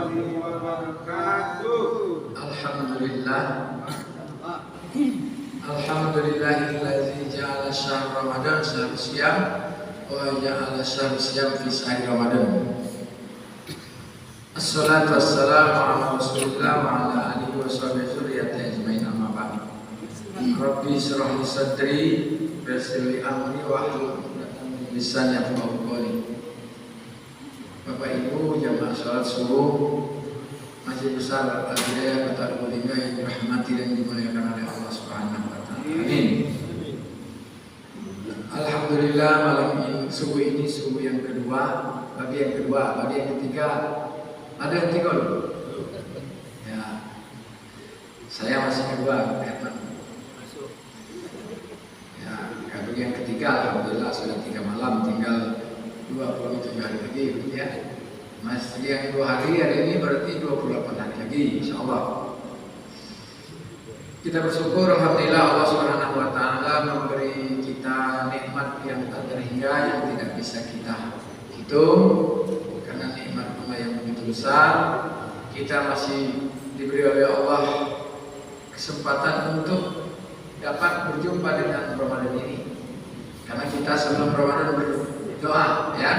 warahmatullahi wabarakatuh. Alhamdulillahilladzi ja'ala syahr Ramadan syahr siyam wa ja'ala syahr siyam fi syahr Ramadan. Assalatu wassalamu ala Rasulillah wa ala alihi wa sahbihi dzurriyyati ajmain amma ba'd. Rabbi shrah li sadri wa yassir li amri wa hlul 'uqdatam min lisani yafqahu qawli. Bapak Ibu jamaah salat subuh Masjid Besar Al-Hidayah Kota Lubulingga yang dirahmati dan dimuliakan oleh Allah Subhanahu wa taala. Amin. Alhamdulillah malam ini subuh yang kedua, bagi yang ketiga ada yang tiga loh. Ya. Saya masih kedua, ya, bagi yang ketiga alhamdulillah sudah 3 malam, tinggal 27 hari lagi ya. Masih yang 2 hari ini berarti 28 hari lagi insyaallah. Kita bersyukur alhamdulillah Allah Subhanahu wa taala memberi kita nikmat yang tak terhingga yang tidak bisa kita hitung karena nikmat Allah yang begitu besar. Kita masih diberi oleh Allah kesempatan untuk dapat berjumpa dengan Ramadan ini. Karena kita sebelum Ramadan berdoa ya.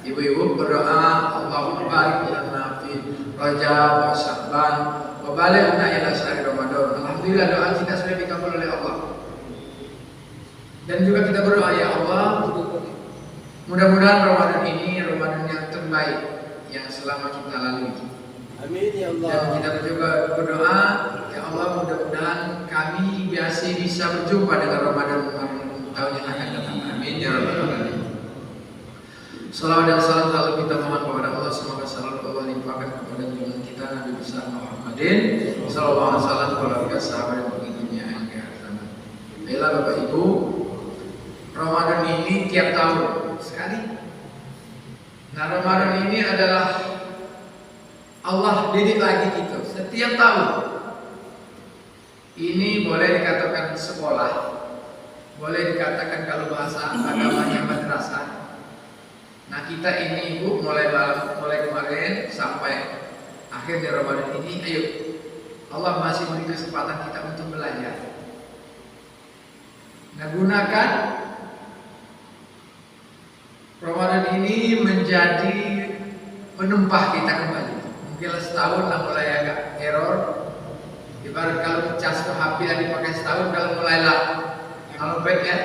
Ibu-ibu berdoa, Allahumma barik lana fi Rajab wa Sya'ban wa balighna ila syahr Ramadan. Alhamdulillah doa kita sudah dikabul oleh Allah. Dan juga kita berdoa, ya Allah, mudah-mudahan Ramadan ini Ramadan yang terbaik yang selama kita lalui. Amin ya Allah. Dan kita juga berdoa, ya Allah, mudah-mudahan kami bisa berjumpa dengan Ramadan tahun yang akan datang. Amin ya rabbal alamin. Salawat dan salam selalu kita mohon kepada Allah, semoga selalu Allah limpahkan kepada junjungan kita Nabi besar Muhammadin sallallahu alaihi wasallam, keluarga sahabat dan pengikutnya yang akhir zaman. Baiklah Bapak Ibu, Ramadan ini tiap tahun sekali. Nah, Ramadan ini adalah Allah didik lagi kita setiap tahun. Ini boleh dikatakan sekolah, boleh dikatakan kalau bahasa agamanya madrasah. Nah, kita ini Ibu mulai kemarin sampai akhir di Ramadan ini, ayo Allah masih beri kesempatan kita untuk belajar. Nah, gunakan Ramadan ini menjadi penempah kita kembali. Mungkin setahun lah mulai agak error. Ibarat kalau cas ke HP yang dipakai setahun, kalau mulailah kalau baik ya,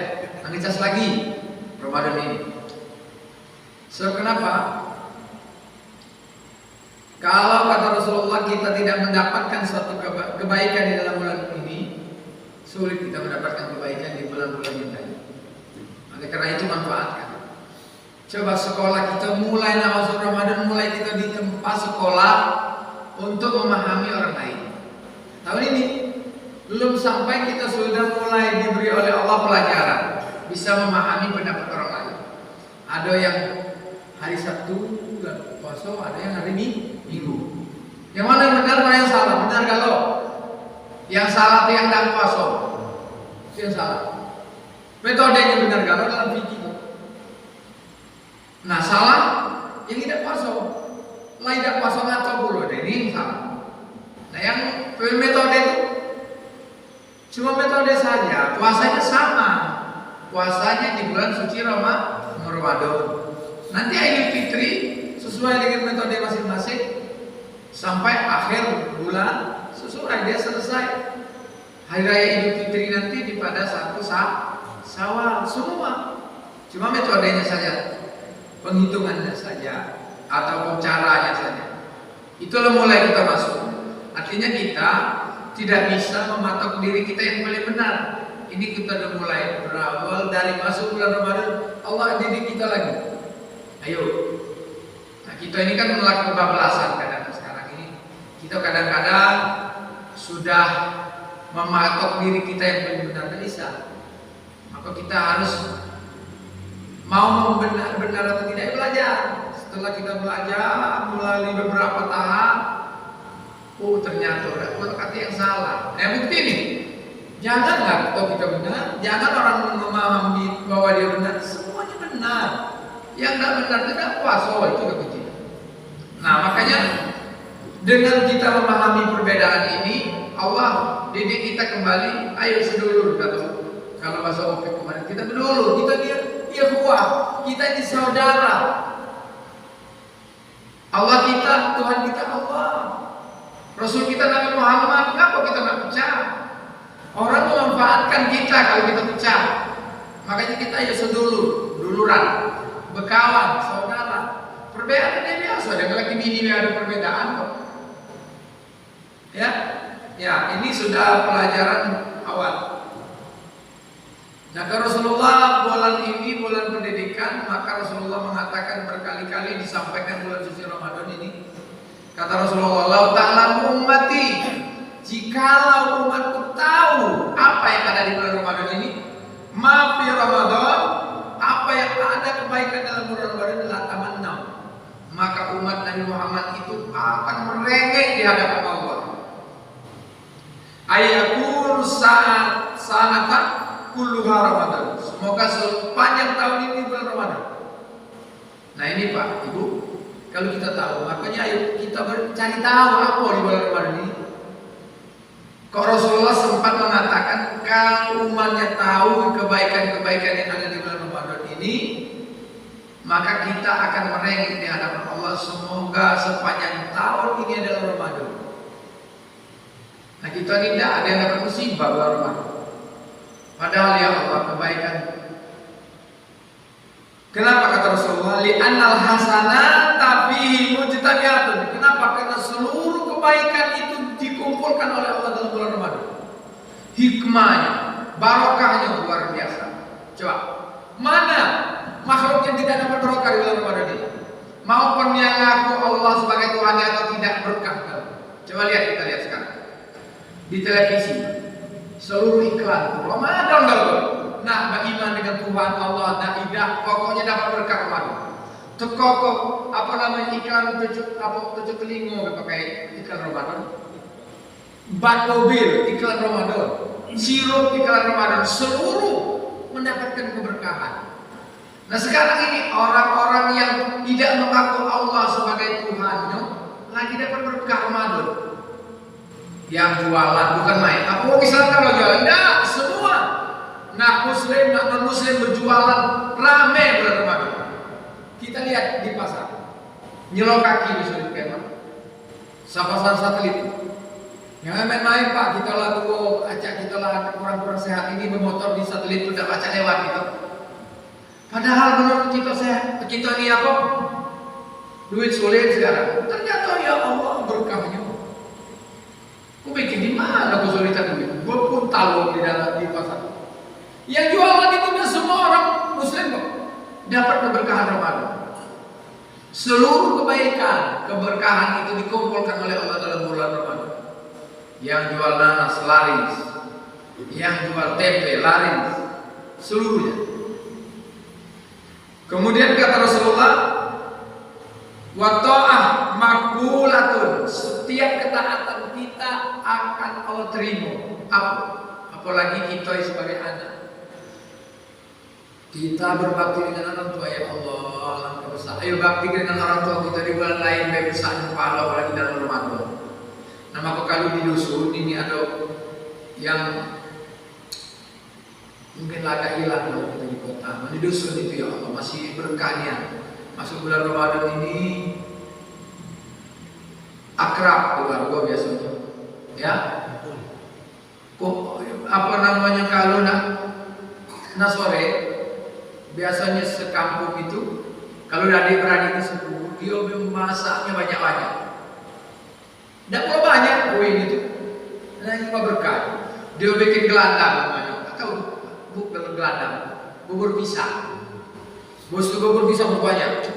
ngecas lagi Ramadan ini. So, kenapa? Kalau kata Rasulullah kita tidak mendapatkan suatu kebaikan di dalam bulan ini, sulit kita mendapatkan kebaikan di bulan-bulan yang lain. Oleh karena itu manfaatkan. Coba sekolah kita mulai masuk Ramadan, mulai kita di tempat sekolah untuk memahami orang lain. Tahun ini belum sampai kita sudah mulai diberi oleh Allah pelajaran, bisa memahami pendapat orang lain. Ada yang hari Sabtu bulan puasa, ada yang hari Minggu. Yang mana yang benar, mana yang salah? Benar kalau yang salah itu yang tidak puasa, itu yang salah. Metodenya benar kalau dalam fikih. Nah, salah yang tidak puasa, lah tidak puasa ngaco dulu, ini yang salah. Nah, yang metode itu cuma metode saja, puasanya sama, puasanya di bulan suci Ramadan. Nanti Idul Fitri sesuai dengan metode masing-masing sampai akhir bulan sesuai dia selesai. Hari raya Idul Fitri nanti di pada 1 Syawal semua. Cuma metodenya saja, penghitungannya saja atau caranya saja. Itulah mulai kita masuk. Artinya kita tidak bisa mematok diri kita yang paling benar. Ini kita sudah mulai berawal dari masuk bulan Ramadan, Allah didik kita lagi. Ayo, nah kita ini kan melakukan kebablasan kadang sekarang ini. Kita kadang-kadang sudah mematok diri kita yang benar-benar bisa. Maka kita harus mau benar-benar atau tidak belajar. Setelah kita belajar melalui beberapa tahap, ternyata udah kata yang salah. Bukti ini, jangan kalau kita benar, jangan orang memahami bahwa dia benar, semuanya benar. Yang tidak benar tidak puasa, itu udah kecil. Nah, makanya Dengan kita memahami perbedaan ini, Allah didik kita kembali, ayo sedulur kata. Kalau bahasa OPEC kemarin, kita berdulur, kita dia kuat, kita ini saudara. Allah kita, Tuhan kita Allah. Rasul kita Nabi Muhammad, kenapa kita nggak pecah? Orang memanfaatkan kita kalau kita pecah. Makanya kita ya sedulur, duluran, berkawan, saudara. Perbedaannya biasa, dengan laki bini ada perbedaan kok. Ya, ini sudah pelajaran awal. Nah, kalau Rasulullah bulan ini bulan pendidikan, maka Rasulullah mengatakan berkali-kali disampaikan bulan suci Ramadan ini. Kata Rasulullah, "Lau ta'lamu ummati, jikalau umatku tahu apa yang ada di bulan Ramadan ini, ma fi Ramadan, apa yang ada kebaikan dalam bulan Ramadan adalah tamannau, maka umat Nabi Muhammad itu akan merengek di hadapan Allah. Ayakun sanatan kulluha Ramadan. Semoga sepanjang tahun ini bulan Ramadan." Nah ini Pak, Ibu, kalau kita tahu, makanya ayo kita cari tahu apa di bulan Ramadan ini. Kok Rasulullah sempat mengatakan kalau umatnya tahu kebaikan-kebaikan yang ada di bulan Ramadan ini, maka kita akan merengek di hadapan Allah. Semoga sepanjang tahun ini adalah Ramadan. Nah kita tidak ada yang dapat musibah bulan Ramadan. Padahal ya Allah kebaikan. Kenapa kata Rasulullah? Li'annal hasanata fihi mujtamiyatun. Kenapa? Karena seluruh kebaikan itu dikumpulkan oleh Allah dalam bulan Ramadan. Hikmahnya, barokahnya luar biasa. Coba, mana makhluk yang tidak dapat barokah di bulan Ramadan ini? Maupun yang ngaku Allah sebagai Tuhannya atau tidak berkah. Coba lihat, kita lihat sekarang di televisi, seluruh iklan Ramadan dulu. Nah, beriman dengan Tuhan Allah, daidah, pokoknya dapat berkah Ramadan. Tekok apa namanya iklan tujuh telingo pakai iklan Ramadan. Bat mobil iklan Ramadan, sirup iklan Ramadan, seluruh mendapatkan keberkahan. Nah sekarang ini orang-orang yang tidak mengaku Allah sebagai Tuhannya lagi dapat berkah Ramadan. Yang jualan bukan main. Apa orang Islam kalau jualan? Tidak, semua. Nah Muslim, non Muslim berjualan rame bulan Ramadan. Kita lihat di pasar, nyelok kaki di sudut kemah, pasar satelit. Jangan main-main Pak, kita lah tuh acak kita lah kurang-kurang sehat ini bermotor di satelit udah baca lewat gitu. Padahal menurut kita sehat, kita ini apa? Duit sulit sekarang. Ternyata ya Allah berkahnya. Aku pikir di mana kesulitan duit? Gue pun tahu di dalam di pasar. Yang jualan itu udah semua orang Muslim kok. Dapat keberkahan Ramadan. Seluruh kebaikan, keberkahan itu dikumpulkan oleh Allah dalam bulan Ramadan. Yang jual nanas laris, yang jual tempe laris, seluruhnya. Kemudian kata Rasulullah, wa ta'ah maqbulatun, setiap ketaatan kita akan Allah terima. Apalagi kita sebagai anak. Kita berbakti dengan orang tua, ya Allah, langkah besar. Ayo bakti dengan orang tua kita di bulan lain, baik besar pahala apalagi dalam Ramadan. Nah maka kalau di dusun ini ada yang mungkin agak hilang kalau kita di kota. Di dusun itu ya Allah masih berkahnya. Masuk bulan Ramadan ini akrab keluarga biasanya. Ya. Kok apa namanya kalau nak sore biasanya sekampung itu kalau adik-beradik itu sepuluh, dia masaknya banyak-banyak. Tidak perlu banyak kue gitu. Nah ini mah berkah. Dia bikin gelandang namanya. Tahu bukan gelandang, bubur pisang. Bos itu bubur pisang banyak.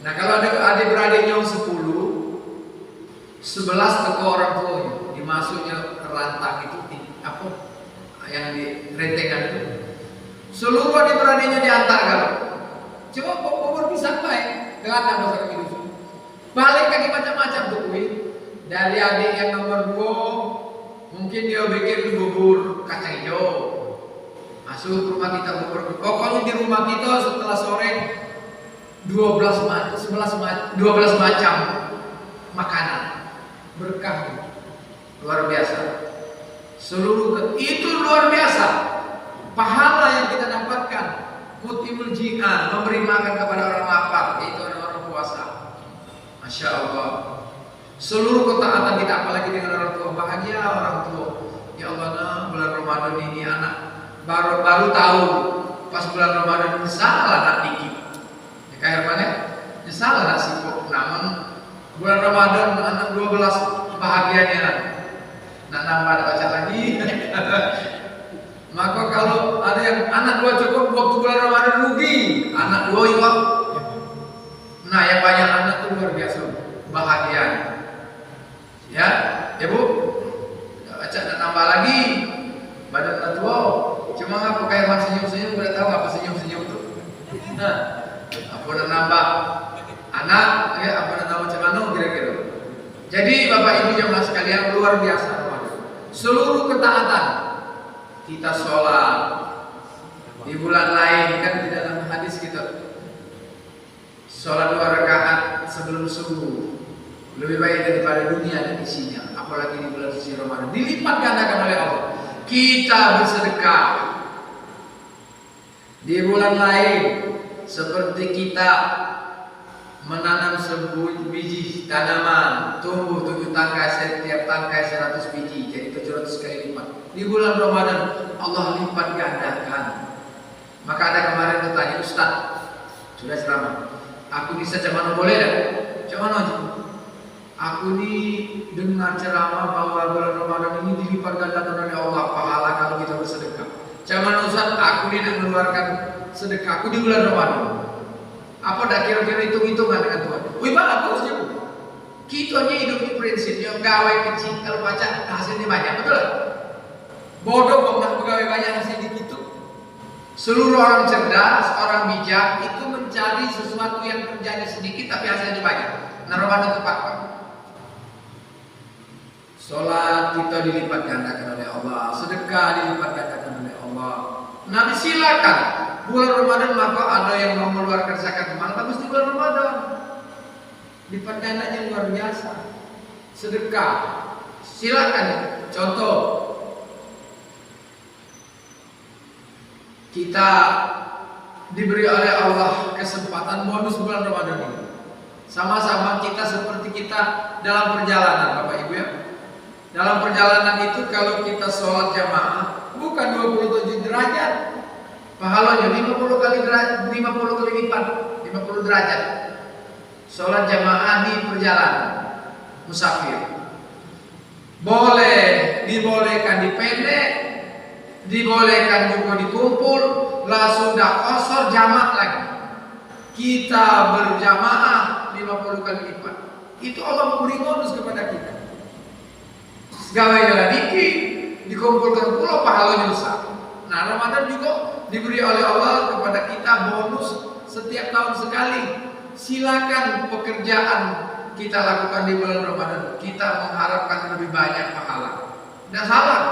Nah kalau ada adik-beradiknya 10, 11 teko orang tuanya. Dimasuknya rantang itu apa? Yang di rentengan itu. Seluruh adik-beradiknya diantar kalau. Coba bubur pisang baik, gelandang bahasa kami dusun. Balik lagi macam-macam tuh kue. Dari adik yang nomor 2 mungkin dia bikin bubur kacang hijau. Masuk rumah kita bubur. Pokoknya di rumah kita setelah sore 12 macam makanan. berkah luar biasa. Itu luar biasa. Pahala yang kita dapatkan, kutibul ji'an, memberi makan kepada orang lapar, itu orang puasa. Masya Allah. Seluruh ketaatan kita, apalagi dengan orang tua, bahagia orang tua. Ya Allah, nah, bulan Ramadan ini anak baru tahu pas bulan Ramadan ini salah nak dikit. Ya kayak mana? Ya salah nak sibuk. Namun bulan Ramadan anak 12 bahagianya nak nambah baca lagi. Maka kalau ada yang anak 2 cukup waktu bulan Ramadan rugi, anak 2 juga. Nah, yang banyak anak itu luar biasa bahagia. Ya, ya Bu, baca dan tambah lagi badan tua. Cuma apa kayak senyum-senyum, udah tahu apa senyum-senyum itu. Nah, apa nak nambah anak, ya apa nak nambah cemano kira-kira. Jadi Bapak Ibu jemaah sekalian, luar biasa. Seluruh ketaatan kita sholat di bulan lain, kan di dalam hadis kita sholat 2 rakaat sebelum subuh lebih baik daripada dunia dan isinya, apalagi di bulan suci Ramadan, dilipat gandakan oleh Allah. Kita bersedekah di bulan lain seperti kita menanam sebuah biji tanaman, tumbuh 7 tangkai, setiap tangkai 100 biji, jadi 700 kali lipat. Di bulan Ramadan Allah lipat gandakan. Maka ada kemarin bertanya, Ustaz, sudah ceramah, aku bisa cemano boleh tak? Cemano aja. Aku ini dengar ceramah bahwa bulan Ramadan ini dilipat gandakan oleh Allah pahala kalau kita bersedekah. Cemano Ustaz, aku ini nak mengeluarkan sedekahku di bulan Ramadan. Apa dah kira-kira hitung-hitungan dengan Tuhan? Wih bagus ya Bu. Kita hanya hidup di prinsipnya gawai kecil, kalau baca hasilnya banyak, betul? Bodoh kok nak pegawai banyak hasil dikit. Seluruh orang cerdas, orang bijak itu mencari sesuatu yang kerjanya sedikit tapi hasilnya banyak. Nah, Ramadan tepat Pak. Sholat kita dilipat gandakan oleh Allah, sedekah dilipat gandakan oleh Allah. Nabi silakan bulan Ramadan, maka ada yang mau mengeluarkan zakat, malah bagus di bulan Ramadan. Lipat gandanya luar biasa. Sedekah silakan. Contoh, kita diberi oleh Allah kesempatan bonus bulan Ramadan ini. Sama-sama kita seperti kita dalam perjalanan, Bapak Ibu ya. Dalam perjalanan itu kalau kita sholat jamaah bukan 27 derajat, pahalanya 50 kali lipat, 50 derajat. Sholat jamaah di perjalanan musafir. Dibolehkan dipendek, dibolehkan juga dikumpul, langsung dah kosor jamak lagi. Kita berjamaah 50 kali lipat. Itu Allah memberi bonus kepada kita. Segala jalan dikit, dikumpulkan pula pahalanya besar. Nah, Ramadan juga diberi oleh Allah kepada kita bonus setiap tahun sekali. Silakan pekerjaan kita lakukan di bulan Ramadan. Kita mengharapkan lebih banyak pahala. Tidak salah.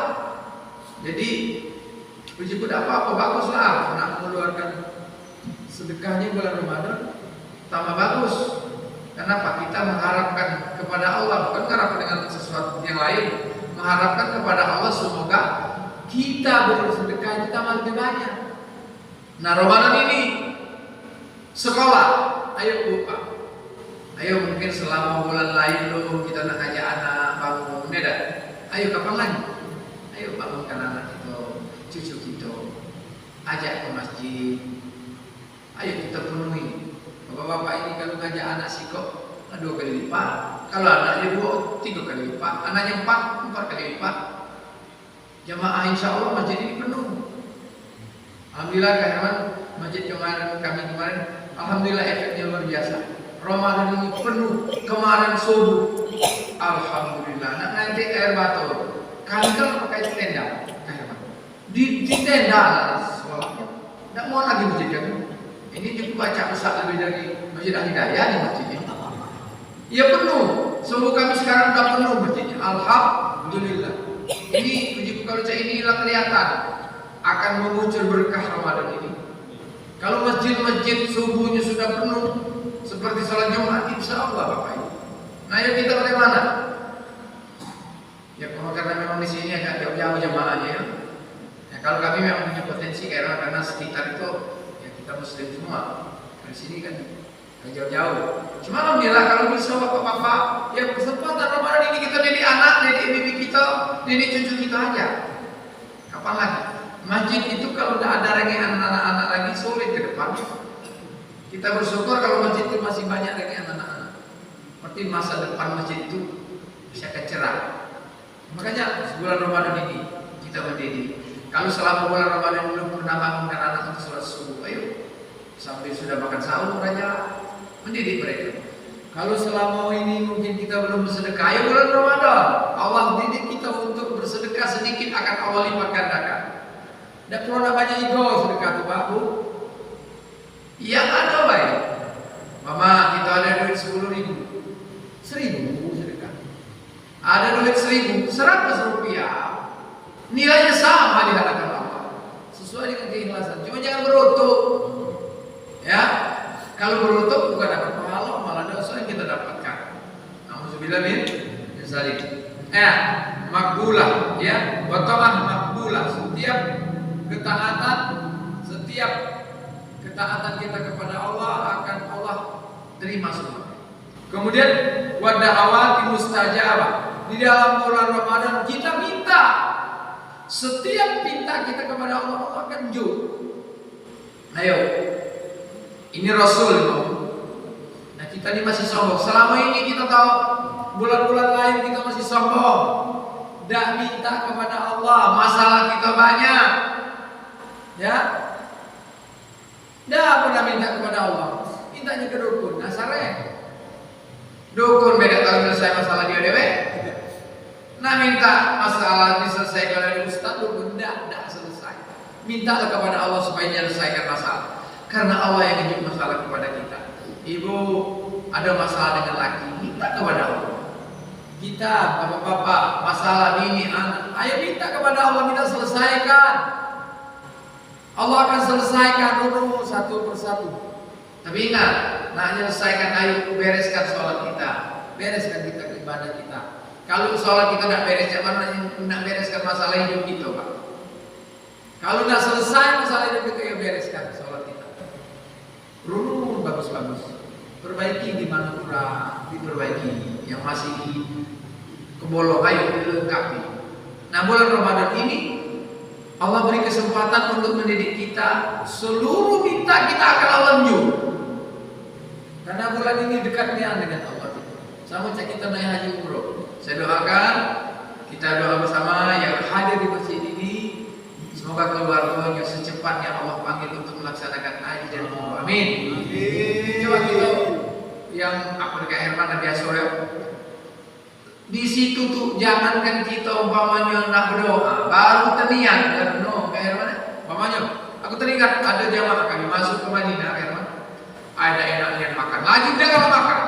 Jadi puji tidak apa-apa, baguslah nak mengeluarkan sedekahnya bulan Ramadan, tambah bagus. Kenapa? Kita mengharapkan kepada Allah, bukan mengharapkan dengan sesuatu yang lain. Mengharapkan kepada Allah semoga kita bersedekah kita lebih banyak. Nah, Ramadan ini sekolah, ayo Bu Pak, ayo mungkin selama bulan lain dulu kita nak ajak anak bangun, tidak? Ayo kapan lagi? Ayo bangunkan anak itu, cucu kita, ajak ke masjid. Ayo kita penuhi. Bapak-bapak ini kalau ngajak anak sikok 2 kali lipat, kalau anaknya 2, 3 kali lipat, anaknya 4 kali lipat. Jamaah insya Allah masjid ini penuh. Alhamdulillah kehadiran masjid kami kemarin, alhamdulillah efeknya luar biasa. Ramadan ini penuh. Kemarin subuh, alhamdulillah. Nah, nanti air batu, kami kan pakai tenda, di tenda sholatnya. Tidak mau lagi masjid kami. Ini cukup baca usah lebih dari masjid Al-Hidayah di masjid ini. Ya penuh. Sungguh kami sekarang sudah penuh masjidnya. Alhamdulillah. Ini puji kalau inilah kelihatan akan memuncul berkah Ramadan ini. Kalau masjid-masjid subuhnya sudah penuh seperti sholat Jumat, insya Allah Bapak Ibu. Nah, yuk kita bagaimana? kami memang punya potensi karena sekitar itu ya kita muslim semua. Di sini kan jauh-jauh. Cuma alhamdulillah kalau bisa bapak-bapak ya kesempatan Ramadan ini kita didik anak, didik bibi kita, didik cucu kita aja. Kapan lagi? Masjid itu kalau udah ada lagi anak-anak lagi sulit ke depan. Kita bersyukur kalau masjid itu masih banyak lagi anak-anak. Seperti masa depan masjid itu bisa cerah. Makanya sebulan Ramadan ini kita mendidik. Kalau selama bulan Ramadan belum pernah bangunkan anak untuk sholat subuh, ayo sampai sudah makan sahur aja mendidik mereka. Kalau selama ini mungkin kita belum bersedekah, ayo bulan Ramadan Allah didik kita untuk bersedekah sedikit akan Allah lipat gandakan. Tidak perlu banyak ego sedekah tuh Pak Bu. Yang ada baik. Mama kita ada duit 10.000, 1.000 sedekah. Ada duit 1.000, 100 rupiah. Nilainya sama di hadapan Allah. Sesuai dengan keikhlasan. Cuma jangan berutuk. Ya, kalau berutuk bukan dapat pahala, malah dosa yang kita dapatkan. Alhamdulillah min zalim. Makbulah, ya, potongan makbulah. Setiap ketaatan kita kepada Allah akan Allah terima semua. Kemudian wada'awati mustajabah. Di dalam bulan Ramadan kita minta. Setiap minta kita kepada Allah, Allah akan jujur. Ayo. Ini Rasul. Nah kita ini masih sombong. Selama ini kita tahu bulan-bulan lain kita masih sombong. Tidak minta kepada Allah. Masalah kita banyak. Ya. Tidak pernah minta kepada Allah. Mintanya ke dukun. Nasarnya. Dukun beda tahu selesai masalah dia dewe. Nah minta masalah diselesaikan oleh Ustaz, dukun tidak selesai. Mintalah kepada Allah supaya menyelesaikan masalah. Karena Allah yang menjawab masalah kepada kita. Ibu ada masalah dengan laki, minta kepada Allah. Kita bapak-bapak masalah ini anak, ayo minta kepada Allah, minta selesaikan. Allah akan selesaikan dulu satu persatu. Tapi ingat, nak menyelesaikan ayo bereskan sholat kita, bereskan kita ibadah kita. Kalau sholat kita tidak beres, jangan nak bereskan masalah hidup kita, Pak. Kalau tidak selesai masalah hidup kita, ya bereskan sholat kita. Runun bagus-bagus. Perbaiki di mana kurang, diperbaiki. Yang masih kebolong, ayo dilengkapi. Nah bulan Ramadan ini Allah beri kesempatan untuk mendidik kita. Seluruh minta kita akan Allah jujur. Karena bulan ini dekatnya dengan Allah. Sama cek kita naik haji umroh. Saya doakan, kita doa bersama yang hadir di masjid ini. Semoga keluarganya secepatnya Allah panggil untuk melaksanakan haji dan umroh. Amin. Coba kita yang apa dekat Herman Nabi Asoyo. Di situ tuh jangankan kita umpamanya nak berdoa, baru terniat dan no kayak Herman. Umpamanya, aku teringat ada jamaah kami masuk ke Madinah, Herman. Ada enaknya makan, lagi dia kalau makan.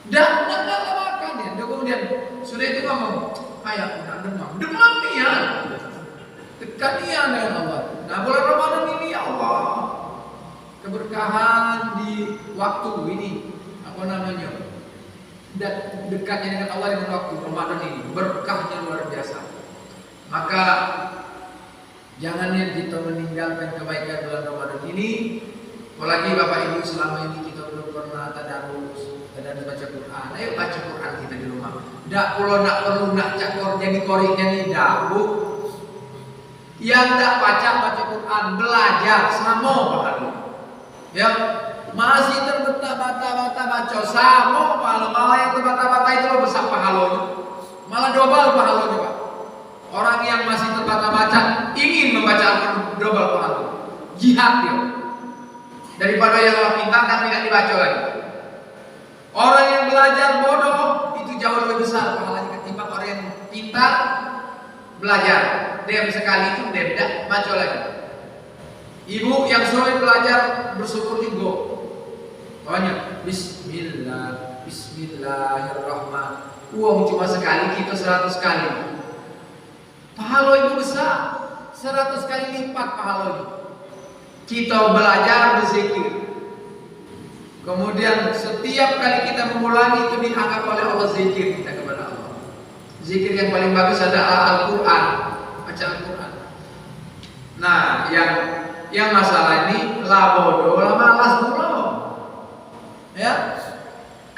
Dan kalau makan ya, dan kemudian sudah itu ngomong, ayah nak demam dia. Dekat dia dengan Allah. Nah bulan Ramadan ini ya Allah, keberkahan di waktu ini apa namanya? Dan dekatnya dengan Allah dengan waktu Ramadan ini berkahnya luar biasa. Maka jangan kita meninggalkan kebaikan bulan Ramadan ini. Apalagi Bapak Ibu selama ini kita belum pernah tadarus baca Quran. Ayo baca Quran kita di rumah. Tidak perlu nak cakor jadi koriknya nih Bu. Yang tidak baca Quran belajar sama pahala. Ya masih terbata-bata baca sama pahala. Malah yang terbata-bata itu lo besar pahalanya. Malah double pahalanya Pak. Orang yang masih terbata-bata ingin membaca double pahala. Jihad dia. Daripada yang pintar tapi tidak dibaca lagi. Orang yang belajar bodoh itu jauh lebih besar pahalanya ketimbang orang yang pintar belajar. Dia sekali itu dia tidak baca lagi. Ibu yang sulit belajar bersyukur juga. Pokoknya Bismillahirrahmanirrahim. Uang cuma sekali kita 100 kali. Pahala itu besar. 100 kali lipat pahalanya. Kita belajar berzikir. Kemudian setiap kali kita mengulangi itu dianggap oleh Allah zikir kita kepada Allah. Zikir yang paling bagus adalah Al-Quran. Baca Al-Quran. Nah, yang masalah ini lah bodoh, lah malas dulu. Ya.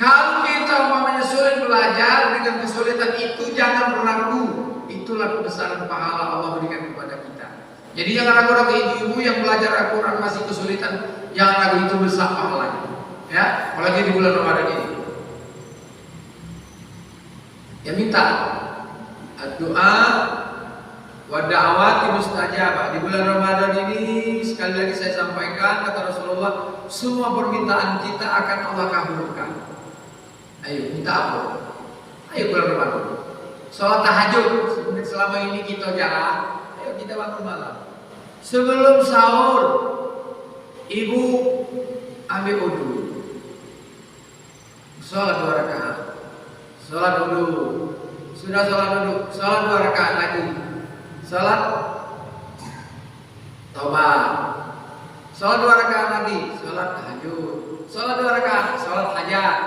Kalau kita umpamanya sulit belajar dengan kesulitan itu, jangan ragu. Itulah kebesaran pahala Allah berikan kepada kita. Jadi jangan ragu-ragu, ibu-ibu yang belajar Al-Quran masih kesulitan, jangan ragu, itu besar pahalanya. Ya, apalagi di bulan Ramadan ini. Ya minta doa wa da'wati mustajabah. Di bulan Ramadan ini sekali lagi saya sampaikan, kata Rasulullah, semua permintaan kita akan Allah kabulkan. Ayo minta apa? Ayo bulan Ramadan. Sholat tahajud selama ini kita jarang. Ayo kita bangun malam. Sebelum sahur, ibu ambil wudu. Sholat 2 rakaat. Sholat wudu. Sudah sholat wudu, sholat 2 rakaat lagi. Sholat taubat. Sholat 2 rakaat lagi. Sholat tahajud. Sholat 2 rakaat. Sholat hajat.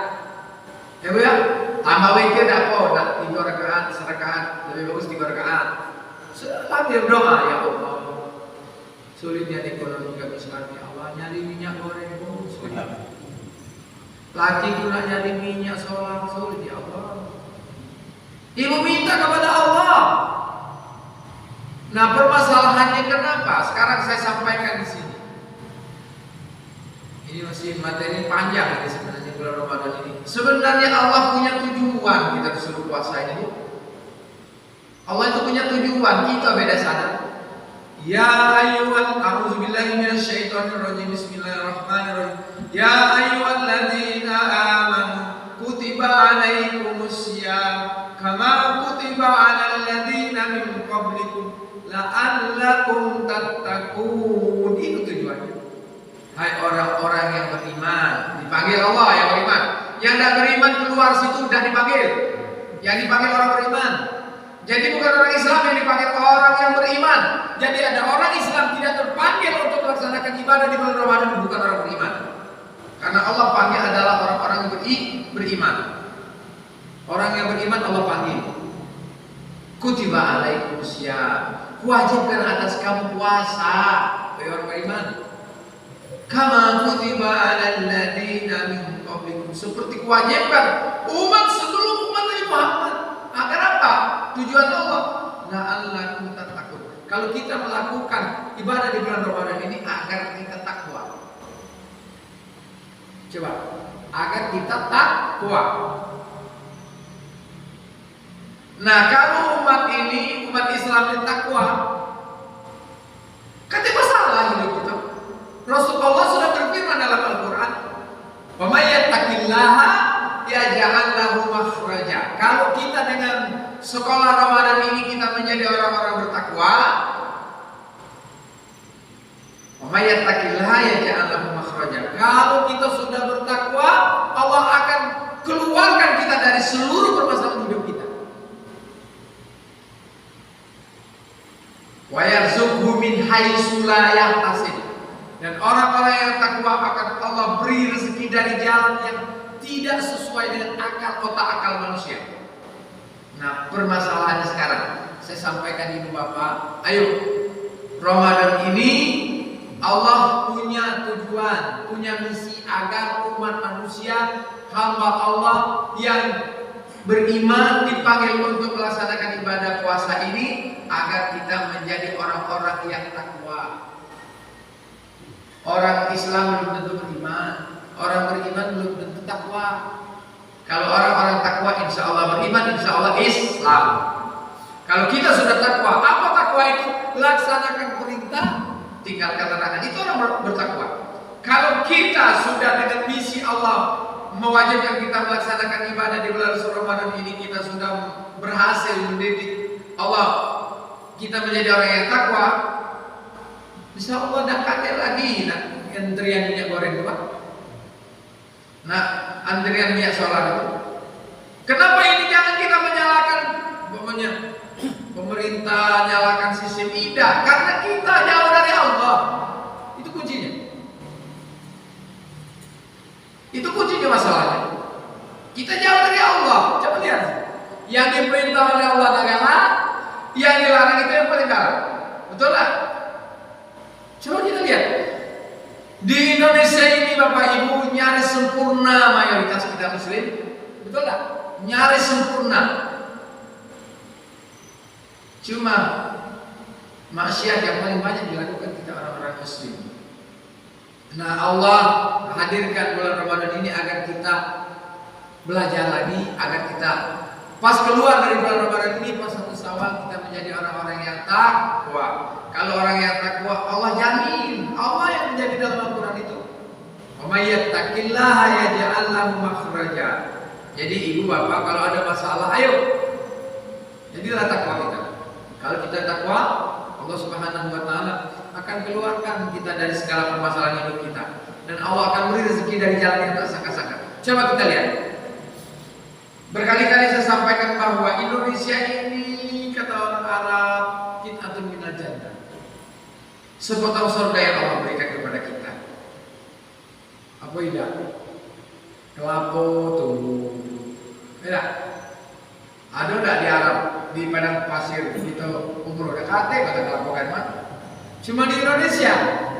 Ya Bu ya, tambah witir apa? Nak 3 rakaat, serakaat, lebih bagus 3 rakaat. Sambil berdoa, ya Allah, sulitnya ekonomi kami sekarang, ya Allah, nyari minyak goreng, oh, sulit. Laki pula nyari minyak solar, sulit, ya Allah. Ibu minta kepada Allah. Nah, permasalahannya kenapa? Sekarang saya sampaikan di sini. Ini masih materi panjang ini sebenarnya bulan Ramadan ini. Sebenarnya Allah punya tujuan kita disuruh puasa ini. Allah itu punya tujuan, kita beda sadar. Ya ayyuhal a'udzubillahi minasyaitonirrajim. Bismillahirrahmanirrahim. Ya ayyuhalladzina amanu kutiba alaikumussyam kama kutiba alal ladzina min qablikum la'allakum tattaqun. Itu tujuannya. Hai orang-orang yang beriman, dipanggil Allah yang beriman. Yang tidak beriman keluar situ sudah dipanggil. Yang dipanggil orang beriman. Jadi bukan orang Islam yang dipanggil, orang yang beriman. Jadi ada orang Islam tidak terpanggil untuk melaksanakan ibadah di bulan Ramadan, bukan orang beriman. Karena Allah panggil adalah orang-orang yang beriman. Orang yang beriman Allah panggil. Kutiba alaikumussyam, wajibkan atas kamu puasa, bagi orang beriman. Kama kutiba alal ladzina min qablikum, seperti kewajiban umat sebelum umat Nabi Muhammad. Agar apa? Tujuan Allah, la'allakum tattaqun. Kalau kita melakukan ibadah di bulan Ramadan ini agar kita takwa. Coba, agar kita takwa. Nah, kalau umat ini, umat Islam yang takwa, kan tidak masalah hidup kita. Rasulullah sudah berfirman dalam Al-Quran, "Wa may yattaqillaha yaj'al lahu makhraja." Kalau kita dengan sekolah Ramadan ini kita menjadi orang-orang bertakwa, "Wa may yattaqillaha yaj'al lahu makhraja." Kalau kita sudah bertakwa, Allah akan keluarkan kita dari seluruh permasalahan hidup kita. Wa yarzuqhu min haitsu la yahtasib. Dan orang-orang yang takwa akan Allah beri rezeki dari jalan yang tidak sesuai dengan akal otak akal manusia. Nah, permasalahannya sekarang saya sampaikan ini Bapak. Ayo, Ramadan ini Allah punya tujuan, punya misi agar umat manusia, hamba Allah yang beriman dipanggil untuk melaksanakan ibadah puasa ini agar kita menjadi orang-orang yang takwa. Orang Islam belum tentu beriman, orang beriman belum tentu takwa. Kalau orang-orang takwa, insya Allah beriman, insya Allah Islam. Kalau kita sudah takwa, apa takwa itu? Laksanakan perintah, tinggalkan larangan. Itu orang bertakwa. Kalau kita sudah dengan misi Allah mewajibkan kita melaksanakan ibadah di bulan Ramadan ini, kita sudah berhasil mendidik Allah, kita menjadi orang yang takwa. Bisa Allah dah kaget lagi antrian minyak goreng itu Pak. Nah, antrian minyak solar itu. Kenapa ini jangan kita menyalahkan pemerintah, nyalakan sistem tidak? Karena kita jauh dari Allah. Itu kuncinya. Itu kuncinya masalahnya. Kita jauh dari Allah. Coba lihat. Yang diperintah oleh Allah adalah, yang dilarang itu yang paling dalam. Betul lah? Coba kita lihat. Di Indonesia ini Bapak Ibu nyaris sempurna mayoritas kita muslim. Betul tak? Nyaris sempurna. Cuma maksiat yang paling banyak dilakukan kita orang-orang muslim. Nah, Allah hadirkan bulan Ramadan ini agar kita belajar lagi, agar kita pas keluar dari bulan Ramadan ini, pas 1 Syawal kita menjadi orang-orang yang takwa. Kalau orang yang takwa, Allah jamin, Allah yang menjadi dalam Al-Quran itu. Wa may yattaqillaha yaj'al lahu makhraja. Jadi ibu bapak kalau ada masalah, ayo. Jadilah takwa kita. Kalau kita takwa, Allah Subhanahu wa taala akan keluarkan kita dari segala permasalahan hidup kita, dan Allah akan beri rezeki dari jalan yang tak sangka-sangka. Coba kita lihat. Berkali-kali saya sampaikan bahwa Indonesia ini kata orang Arab, qit'atun minal jannah. Sepotong surga yang Allah berikan kepada kita. Apa tidak? Kelapa tumbuh. Tidak. Ada enggak di Arab, di padang pasir gitu umur udah kate kata kelapa kan mah. Cuma di Indonesia,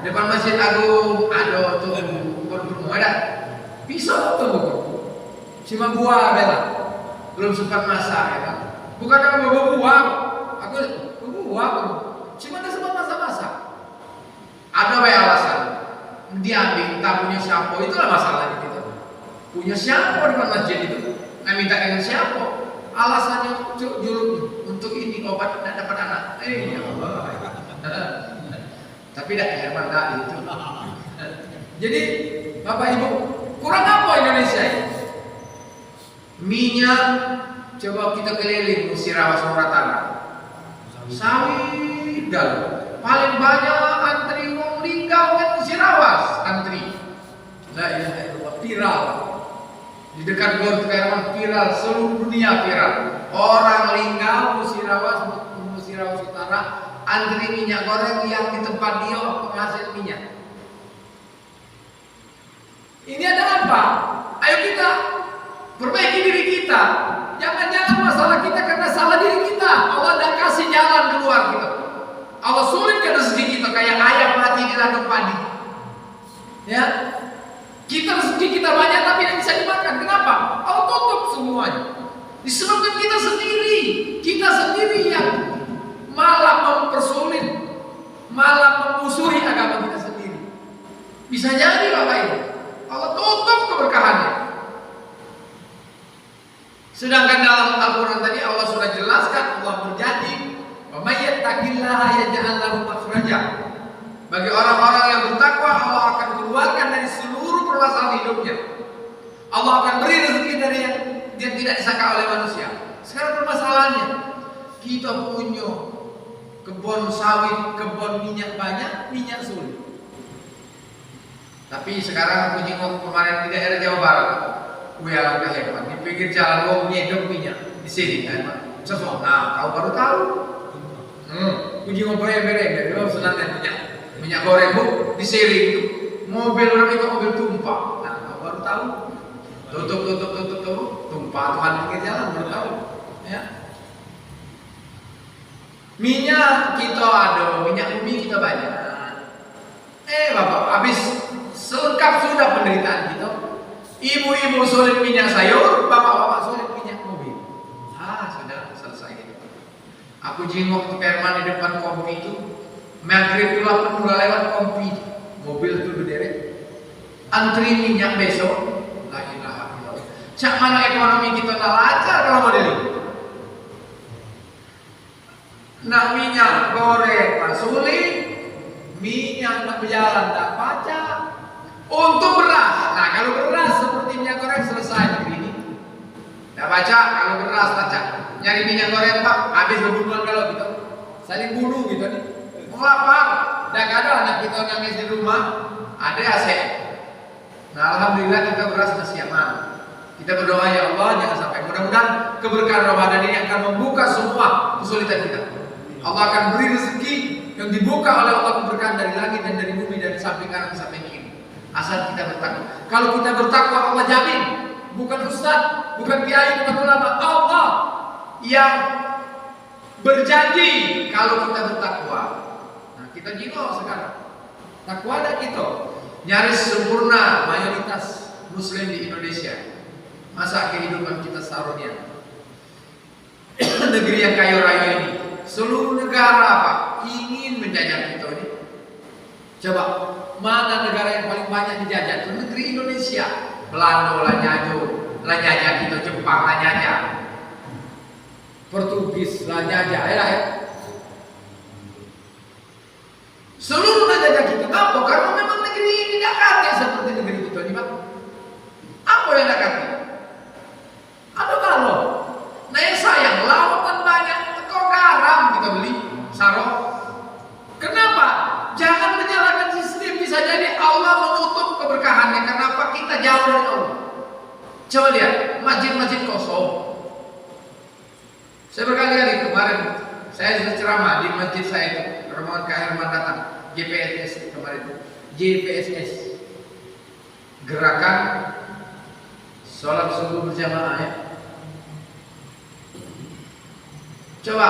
depan Masjid Agung ada tuh tumbuh ada. Pisau tumbuh. Cuma buah bela. Belum sempat masak ya kan. Bukan aku buah. Aku buah. Cuma enggak sempat masak. Ada banyak alasan. Diambil tak punya siapa, itulah masalahnya kita. Punya siapa di masjid itu? Nah minta dengan siapa? Alasannya juluk untuk ini obat tidak dapat anak. Ya Allah. Tapi tidak heran dah itu. Jadi Bapak Ibu, kurang apa Indonesia ini? Minyak, coba kita keliling Musirawas Moratara. Sawit dalam. Paling banyak antri wong linggau kan Musirawas antri. La ilaha illallah, viral. Di dekat Gor Kairaman viral, seluruh dunia viral. Orang linggau Musirawas Utara antri minyak goreng yang di tempat dia penghasil minyak. Ini ada apa? Ayo kita perbaiki diri kita. Jangan-jangan masalah kita karena salah diri kita. Allah tidak kasih jalan keluar kita. Allah sulitkan rezeki kita kayak ayam mati di ladang padi. Ya, kita rezeki kita banyak tapi tidak bisa dimakan. Kenapa? Allah tutup semuanya. Disebabkan kita sendiri yang malah mempersulit, malah memusuhi agama kita sendiri. Bisa jadi Bapak Ibu, Allah tutup keberkahannya. Sedangkan dalam Al-Quran tadi Allah sudah jelaskan, Allah berjanji, wa may yattaqillaha yaj'al lahu makhraja. Bagi orang-orang yang bertakwa, Allah akan keluarkan dari seluruh permasalahan hidupnya. Allah akan beri rezeki dari yang tidak disangka oleh manusia. Sekarang permasalahannya, kita punya kebun sawit, kebun minyak banyak, minyak sulit. Tapi sekarang aku jenguk kemarin di daerah Jawa Barat. Wih alangkah hebat, di pinggir jalan mau nyedok minyak di sini kan, sesuatu. Nah, kau baru tahu. Uji ngobrol bere-bere, dia senangnya minyak goreng bu, disering mobil orang itu mobil tumpah. Nah, kau baru tahu. Tutup, tumpah Tuhan pinggir jalan baru tahu. Ya. Minyak kita ada, minyak bumi kita banyak. Bapak, habis selengkap sudah penderitaan kita. Ibu-ibu sulit minyak sayur, bapak-bapak sulit minyak mobil. Sudah selesai gitu. Aku jenguk ke Perman di depan kompi itu, maghrib pun udah lewat kompi, mobil itu berderet. Antri minyak besok, la ilaha illallah. Cak mana ekonomi kita tak lancar kalau model ini. Nak minyak goreng sulit, minyak nak berjalan tak baca. Untuk beras, nah kalau beras seperti minyak goreng selesai negeri ini. Tidak baca, kalau beras baca. Nyari minyak goreng pak, habis berbunuhan kalau gitu. Saling bunuh gitu nih. Mau lapar, tidak ada anak kita nangis di rumah, ada AC. Nah alhamdulillah kita beras masih aman. Kita berdoa ya Allah jangan sampai. Mudah-mudahan keberkahan Ramadan ini akan membuka semua kesulitan kita. Allah akan beri rezeki yang dibuka oleh Allah keberkahan dari langit dan dari bumi, dari samping kanan ke samping kiri. Asal kita bertakwa. Kalau kita bertakwa Allah jamin. Bukan ustaz, bukan kiai, bukan ulama. Allah yang berjanji kalau kita bertakwa. Nah kita jengok sekarang. takwa ada kita. Nyaris sempurna mayoritas Muslim di Indonesia. Masa kehidupan kita sarunya? Negeri yang kaya raya ini, seluruh negara Pak ingin menjajah kita ini. Coba, mana negara yang paling banyak dijajah? Itu negeri Indonesia. Belanda lah nyajah kita, Jepang lah nyajah, Portugis lah nyajah, ya. Seluruh negara kita, apa? Karena memang negeri ini tidak kaya seperti negeri kita ini, Pak. Apa yang tidak kaya? Ada kalau, nah yang sayang, lautan banyak, kok garam kita beli, sarok. Kenapa? Jangan menyalahkan sistem, bisa jadi Allah menutup keberkahannya. Kenapa? Kita jauh dari Allah. Coba lihat, masjid-masjid kosong. Saya berkali-kali kemarin, saya sudah ceramah di masjid saya itu. Rombongan Kak Herman datang, JPSS kemarin, JPSS, gerakan sholat subuh berjamaah ya. Coba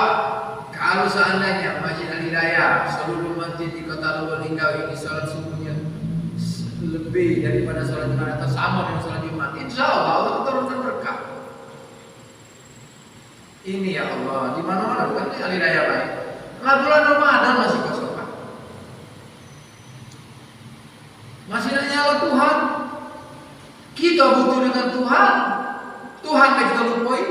kalau seandainya Masjid Al-Hidayah, seluruh masjid di Kota Lubuk-Linggau ini sholat subuhnya lebih daripada sholat Jumat atau sama dengan sholat Jumat, insya Allah Allah turunkan berkah. Ini ya Allah, di mana-mana bukan Al-Hidayah baik. Nah, bulan Ramadan masih kosong Pak. Masih nyala Tuhan. Kita butuh dengan Tuhan. Tuhan yang kita lupain.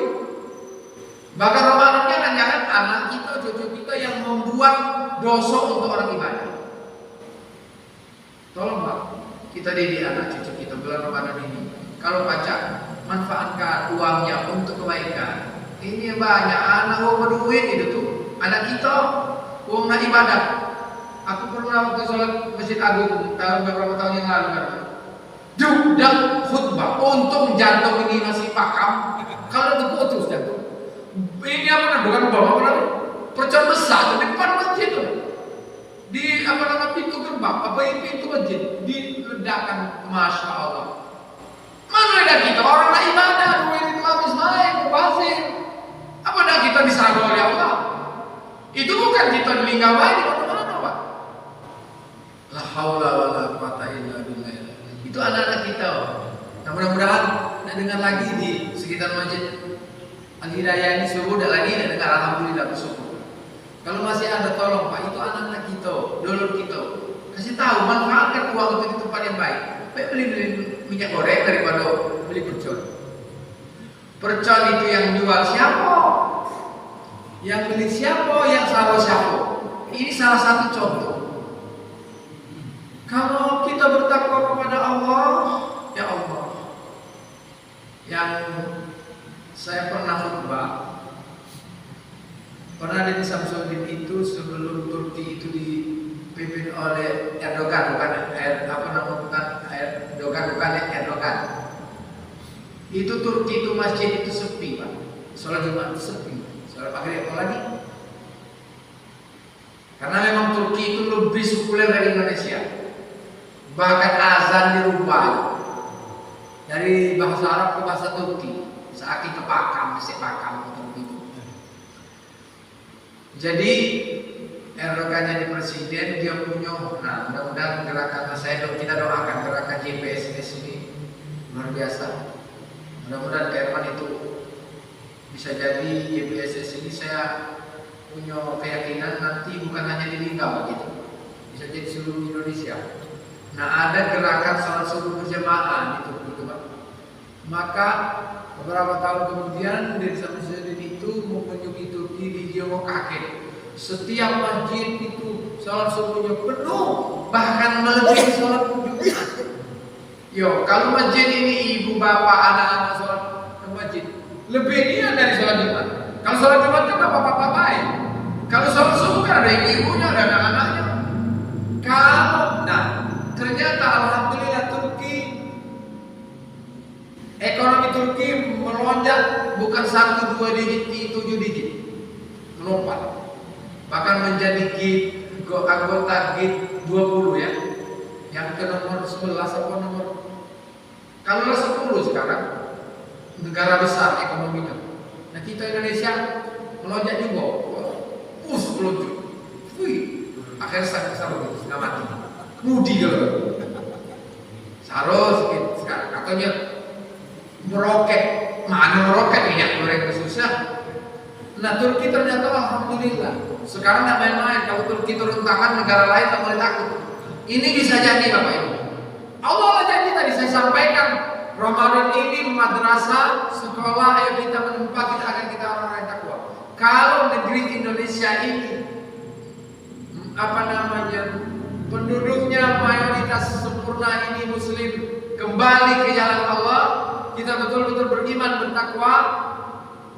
Bahkan Ramadan jangan anak kita, cucu kita yang membuat dosa untuk orang ibadah. Tolong Pak, kita didik anak cucu kita bulan Ramadan ini. Kalau baca, manfaatkan uangnya untuk kebaikan. Ini banyak anak berduit itu tuh. Anak kita, uang nak ibadah. Aku pernah waktu sholat Masjid Agung beberapa tahun yang lalu kan. Dudak khutbah, untung jantung ini masih pakam. Kalau itu putus jantung. Ini apa bukan bawa apa namanya? Percon besar di depan masjid tuh. Di apa namanya pintu gerbang, apa ini pintu masjid diledakkan, masya Allah. Mana ada kita orang nak ibadah, duit itu habis main, pasir. Apa dah kita disangka oleh Allah? Itu bukan kita dilingga baik di mana-mana Pak. La haula wala quwata illa billah. Itu anak-anak kita. Nah mudah-mudahan nak dengar lagi di sekitar masjid Al-Hidayah ini subuh dah lagi nak dengar, alhamdulillah bersyukur. Kalau masih ada tolong Pak, itu anak-anak kita, dulur kita. Kasih tahu manfaatkan uang untuk di tempat yang baik. Baik beli minyak goreng daripada beli percon. Percon itu yang jual siapa? Yang beli siapa? Yang salah siapa? Ini salah satu contoh. Kalau kita bertakwa kepada Allah, ya Allah. Yang saya pernah khutbah, pernah di Samsudin itu sebelum Turki itu dipimpin oleh Erdogan, Erdogan. Itu Turki itu masjid itu sepi Pak. Sholat Jumat itu sepi. Sholat maghrib apa lagi? Karena memang Turki itu lebih sekuler dari Indonesia. Bahkan azan dirubah dari bahasa Arab ke bahasa Turki. Saat itu pakam, masih pakam Turki itu. Jadi Erdogan jadi presiden, dia punya. Nah, mudah-mudahan gerakan kita doakan gerakan JPSS ini luar biasa. Mudah-mudahan Herman itu bisa jadi JPSS ini, saya punya keyakinan nanti bukan hanya di Linggau gitu, bisa jadi seluruh Indonesia. Nah ada gerakan sholat subuh berjamaah gitu Pak. Maka beberapa tahun kemudian dari Samsudin itu mengunjungi Turki, dia mau kaget. Setiap masjid itu sholat subuhnya penuh, bahkan melebihi sholat Jumat. Yo, kalau masjid ini ibu bapak anak-anak sholat ke masjid, lebih dia dari sholat Jumat. Kalau sholat Jumat kan bapak-bapak baik. Kalau sholat subuh kan ada ibunya, ada anak-anaknya. Nah, ternyata alhamdulillah Turki, ekonomi Turki melonjak bukan 1, 2 digit, 7 digit, melompat. Bahkan menjadi anggota G20 ya, yang ke nomor 11 atau nomor, kalau 10 sekarang, negara besar ekonominya. Nah kita Indonesia melonjak juga, melonjak. Wih, akhirnya saya nggak mati. Mudi kalau Saros sekarang katanya meroket, mana meroket minyak goreng susah. Nah Turki ternyata alhamdulillah sekarang tidak main-main. Kalau Turki turun tangan negara lain tak boleh takut. Ini bisa jadi Bapak Ibu. Allah janji tadi saya sampaikan Ramadan ini madrasah sekolah ayo kita menempa kita akan kita orang-orang yang takwa. Kalau negeri Indonesia ini penduduknya mayoritas sempurna ini muslim kembali ke jalan Allah, kita betul-betul beriman bertakwa,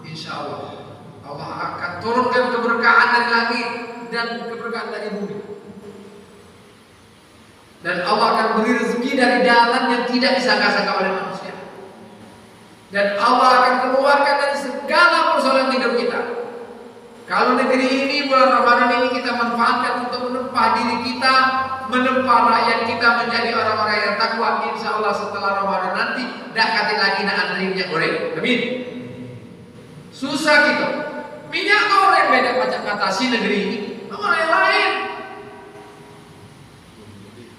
insya Allah Allah akan turunkan keberkahan dari langit dan keberkahan dari bumi. Dan Allah akan beri rezeki dari jalan yang tidak disangka-sangka oleh manusia. Dan Allah akan keluarkan dari segala persoalan hidup kita. Kalau negeri ini bulan Ramadan ini kita manfaatkan untuk menempa diri kita, menempa rakyat kita menjadi orang-orang yang takwa, insya Allah setelah Ramadan nanti dak kati lagi nak antri minyak goreng. Amin. Susah gitu. Minyak goreng beda macam atasi negeri ini. Orang yang lain.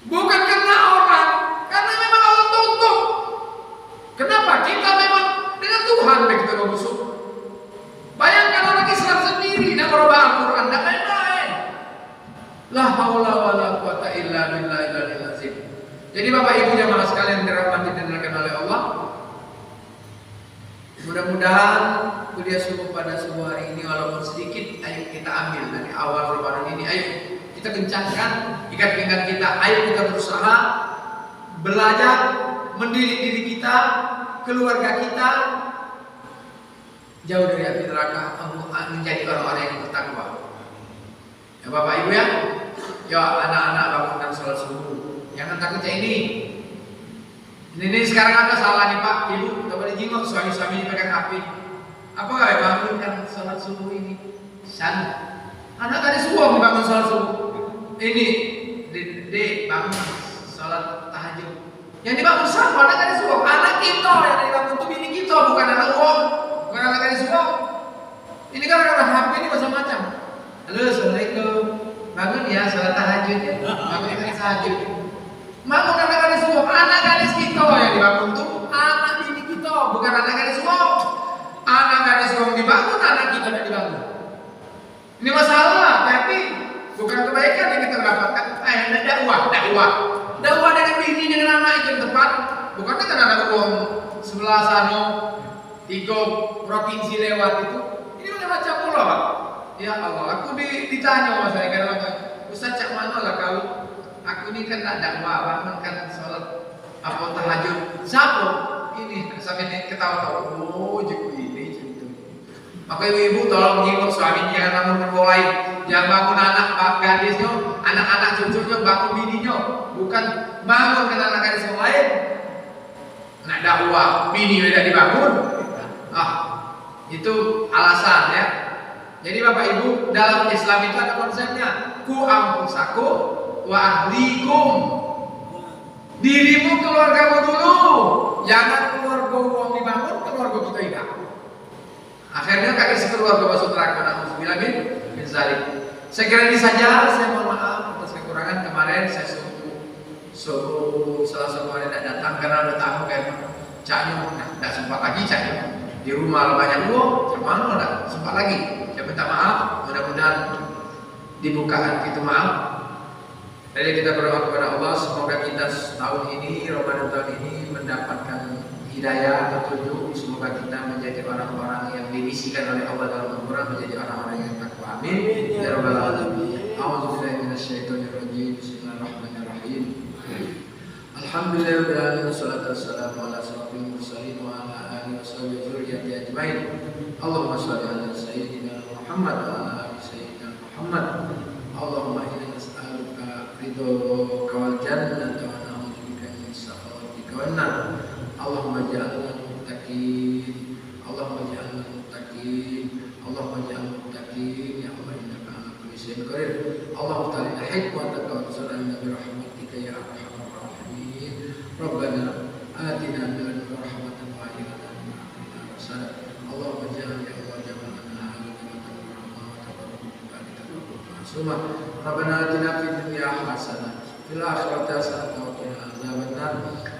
Bukan karena orang, karena memang Allah tutup. Kenapa? Kita memang dengan Tuhan begitu berbusuk. Bayangkan orang Islam sendiri nak merubah Al-Quran, tak main-main. La haula wala quwata illa billahil azim. Jadi Bapak Ibu jamaah sekalian dirahmati dan dimuliakan oleh Allah. Mudah-mudahan kuliah subuh pada subuh hari ini walaupun sedikit, ayo kita ambil dari awal Ramadan ini. Ayo kita kencangkan ikat pinggang kita. Ayo kita berusaha belajar mendidik diri kita, keluarga kita jauh dari api neraka, menjadi orang-orang yang bertakwa. Ya Bapak Ibu ya, ya anak-anak bangunkan sholat subuh. Jangan takut ya ini. Ini sekarang ada salah nih Pak, Ibu, coba dijenguk suami-suami pegang HP. Apa gak bangunkan sholat subuh ini? Sana. Anak tadi subuh bangun sholat subuh. Ini, Dek, bangun sholat tahajud. Yang dibangun siapa? Anak tadi subuh. Anak kita yang dibangun itu bini kita, bukan anak uang. Bukan anak tadi subuh. Ini kan karena HP ini macam-macam. Halo, assalamualaikum. Bangun ya sholat tahajud ya. Bangun ya tahajud. Bangun anak gadis subuh. Anak gadis kita yang dibangun tuh anak bini kita, bukan anak gadis subuh. Anak gadis subuh dibangun, anak kita tidak dibangun. Ini masalah, tapi bukan kebaikan yang kita dapatkan. Dakwah dengan bini dengan anak itu yang tepat. Bukan dengan anak uang sebelah sana 3 provinsi lewat itu. Ini macam pula Pak. Ya Allah, aku ditanya sama saya kadang-kadang, Ustaz cak mana lah kau? Aku ini kan tak dakwah, bangun kan sholat apa tahajud. Siapa? Ini sampai ketawa-tawa. Oh, jadi ini cerita. Maka ibu-ibu tolong menghibur suami jangan bangun mulai, jangan bangun anak gadisnya, anak-anak cucunya, bangun bininya. Bukan bangun kan anak gadis yang lain. Nak dakwah, bini tidak dibangun. Itu alasan ya. Jadi Bapak Ibu dalam Islam itu ada konsepnya ku ampusaku wa ahlikum. Dirimu keluargamu dulu, jangan keluarga uang dibangun, keluarga kita hidup. Akhirnya kaki sekeluarga masuk neraka. Alhamdulillah min zalik. Saya kira ini saja. Saya mohon maaf atas kekurangan kemarin. Saya suruh salah satu hari tidak datang karena ada tamu kayak caknya tidak sempat lagi caknya di rumah banyak uang, cuman tidak sempat lagi. Saya minta maaf. Mudah-mudahan dibuka hati kita maaf. Jadi kita berdoa kepada Allah semoga kita tahun ini Ramadan tahun ini mendapatkan hidayah petunjuk. Semoga kita menjadi orang-orang yang diisikan oleh Allah dalam Al-Quran, menjadi orang-orang yang takwa. Amin ya rabbal alamin. A'udzubillahi minasyaitonir rajim. Bismillahirrahmanirrahim. Alhamdulillahirabbil alamin wassalatu wassalamu ala asyrofil mursalin wa ala alihi washabihi dzurriyyati ajmain. Allahumma shalli ala sayyidina Muhammad wa ala ali sayyidina Muhammad. Allahumma inna nas'aluka ridhoka wal jannata wa na'udzubika min sakhatika wan nar. Allahumma ij'alna muttaqin. Allahumma ij'alna muttaqin. Allahumma ij'alna muttaqin. Ya Allah innaka ala kulli syai'in qadir. Allahumma ta'ala hikmataka wa sallallahu bi rahmatika ya arhamar rahimin. Rabbana atina min ladunka rahmatan wa hab lana min amrina rashada. Allahumma ij'al ya Allah jama'ana haqqan wa tabarruk. Rabbana atina fid dunya hasanah fil akhirati hasanatan wa qina adzabannar.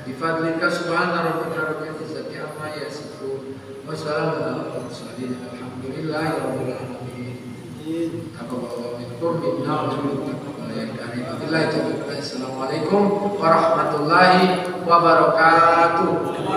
Bifadlika subhana rabbika rabbil izzati amma yasifun wa salamun alal mursalin walhamdulillahi rabbil alamin. Taqabbalallahu minkum minna wa minkum ya karim. Assalamualaikum warahmatullahi wabarakatuh.